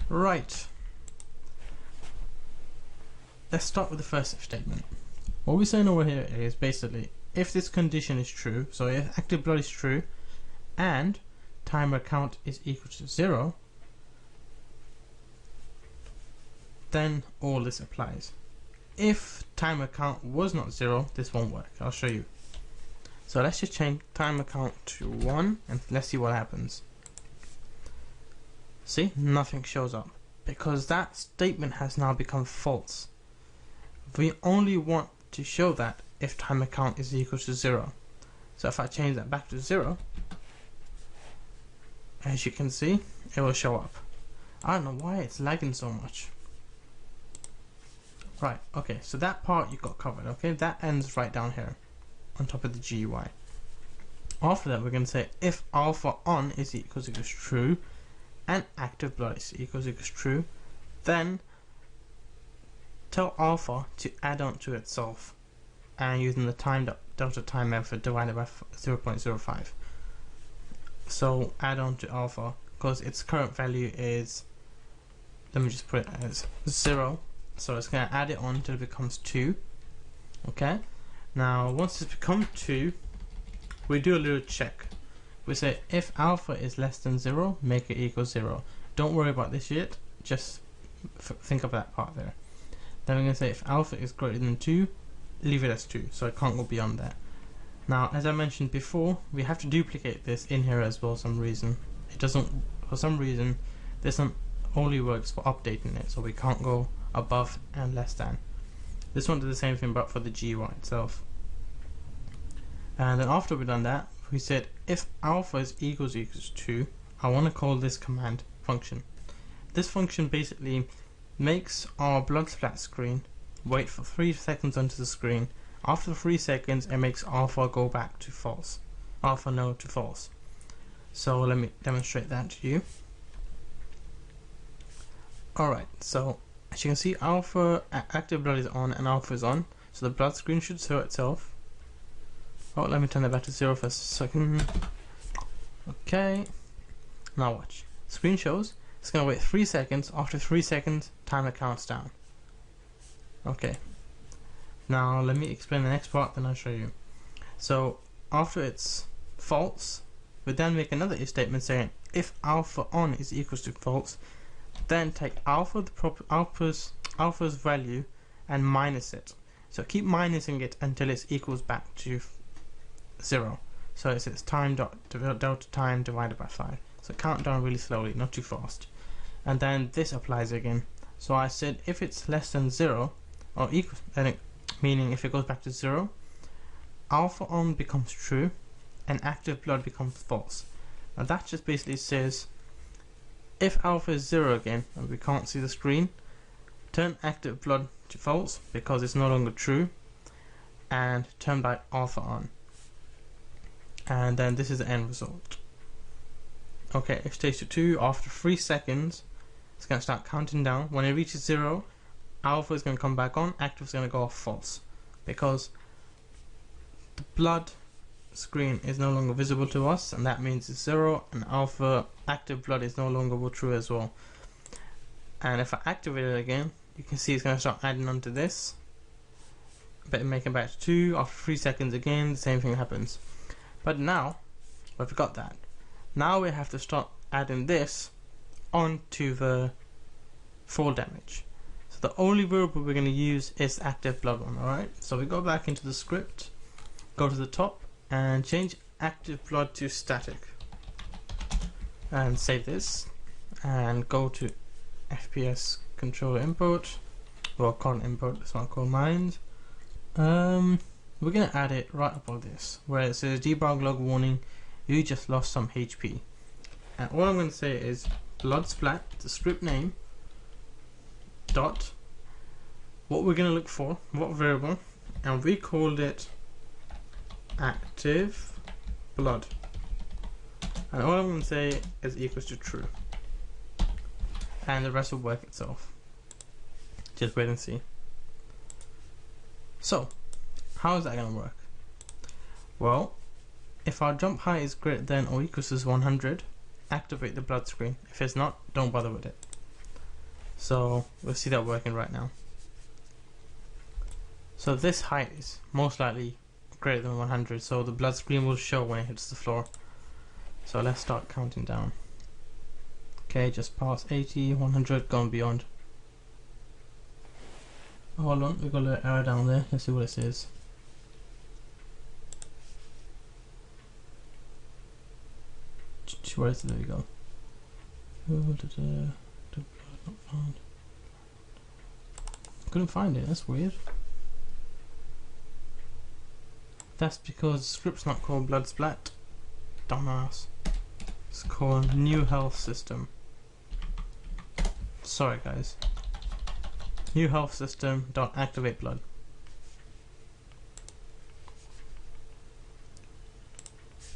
Right. Let's start with the first if statement. What we're saying over here is basically if this condition is true, so if active blood is true and timer count is equal to 0, then all this applies. If timer count was not 0, this won't work. I'll show you. So let's just change timer count to 1 and let's see what happens. See, nothing shows up because that statement has now become false. We only want to show that if timer count is equal to 0. So if I change that back to 0, as you can see, it will show up. I don't know why it's lagging so much. Right, okay, so that part you got covered, okay? That ends right down here on top of the GUI. After that, we're going to say if alpha on is equals true and active blood is equals true, then tell alpha to add on to itself and using the delta time method divided by 0.05. So add on to alpha because its current value is, let me just put it as 0, so it's going to add it on until it becomes 2. Okay, now once it's become 2, we do a little check. We say if alpha is less than 0, make it equal 0. Don't worry about this yet, just think of that part there. Then we're going to say if alpha is greater than 2, leave it as 2, so it can't go beyond that. Now, as I mentioned before, we have to duplicate this in here as well for some reason. It doesn't, for some reason, this one only works for updating it, so we can't go above and less than. This one does the same thing but for the GUI itself. And then after we've done that, we said if alpha is equals 2, I want to call this command function. This function basically makes our blood splat screen wait for 3 seconds onto the screen. After 3 seconds, it makes alpha go back to false. Alpha no to false. So let me demonstrate that to you. Alright, so as you can see, alpha active blood is on and alpha is on. So the blood screen should show itself. Oh, let me turn that back to 0 for a second. Okay. Now watch. Screen shows. It's going to wait 3 seconds. After 3 seconds, timer counts down. Okay. Now let me explain the next part, then I'll show you. So after it's false, we then make another if statement saying if alpha on is equals to false, then take alpha, alpha's value, and minus it. So keep minusing it until it equals back to 0. So it's delta time divided by 5. So count down really slowly, not too fast. And then this applies again. So I said if it's less than 0 or equal, meaning if it goes back to 0, alpha on becomes true and active blood becomes false. Now that just basically says if alpha is 0 again and we can't see the screen, turn active blood to false because it's no longer true, and turn back alpha on. And then this is the end result. Okay, if stage 2, after 3 seconds, it's going to start counting down. When it reaches 0, alpha is going to come back on, active is going to go off false, because the blood screen is no longer visible to us, and that means it's 0, and alpha active blood is no longer true as well. And if I activate it again, you can see it's going to start adding on to this, but make it back to 2. After 3 seconds again, the same thing happens. But now we've got that. Now we have to start adding this onto the fall damage. So the only variable we're going to use is active blood one. Alright, so we go back into the script, go to the top and change active blood to static, and save this and go to FPS controller import, well, current import, this one called mind. We're going to add it right above this where it says debug log warning, you just lost some HP. And all I'm going to say is blood splat, the script name, dot, what we're going to look for, what variable, and we called it active blood. And all I'm going to say is equals to true. And the rest will work itself. Just wait and see. So, how is that going to work? Well, if our jump height is greater than or equals to 100, activate the blood screen. If it's not, don't bother with it. So we'll see that working right now. So this height is most likely greater than 100, so the blood screen will show when it hits the floor. So let's start counting down. Okay, just past 80, 100, gone beyond. Hold on, we've got a little arrow down there. Let's see what it says. Where is it? There we go. Not found. Couldn't find it, that's weird. That's because Script's not called Blood Splat. Dumbass. It's called New Health System. Sorry guys. New Health System dot activate blood.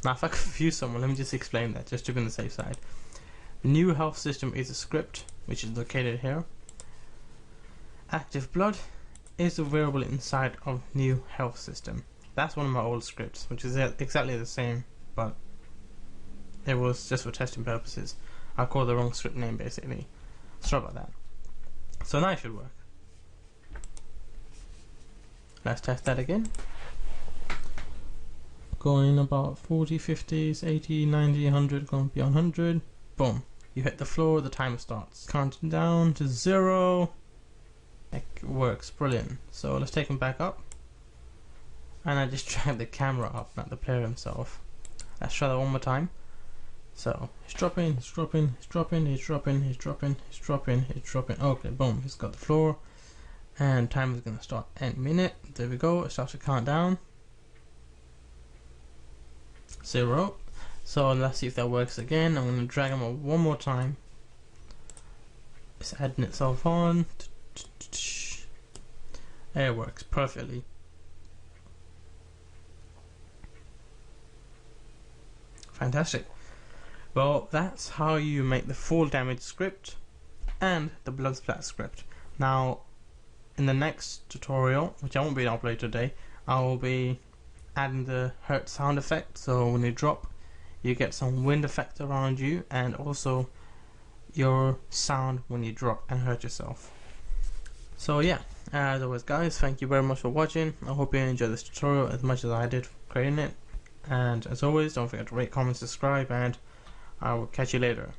Now if I confuse someone, let me just explain that just to be on the safe side. The New Health System is a script which is located here. Active blood is a variable inside of New Health System. That's one of my old scripts, which is exactly the same, but it was just for testing purposes. I called the wrong script name basically. Sorry about that. So now it should work. Let's test that again. Going about 40, 50s, 80, 90, 100, going beyond 100. Boom. You hit the floor, the timer starts. Counting down to 0. It works, brilliant. So let's take him back up. And I just dragged the camera up, not the player himself. Let's try that one more time. So he's dropping, he's dropping, he's dropping, he's dropping, he's dropping, he's dropping, he's dropping. Okay, boom, he's got the floor. And time is gonna start any minute. There we go, it starts to count down. 0. So let's see if that works again. I'm gonna drag him up one more time. It's adding itself on. There, it works perfectly. Fantastic. Well, that's how you make the fall damage script and the blood splat script. Now, in the next tutorial, which I won't be uploading today, I will be adding the hurt sound effect. So when you drop, you get some wind effect around you, and also your sound when you drop and hurt yourself. So yeah, as always guys, thank you very much for watching. I hope you enjoyed this tutorial as much as I did creating it. And as always, don't forget to rate, comment, subscribe, and I will catch you later.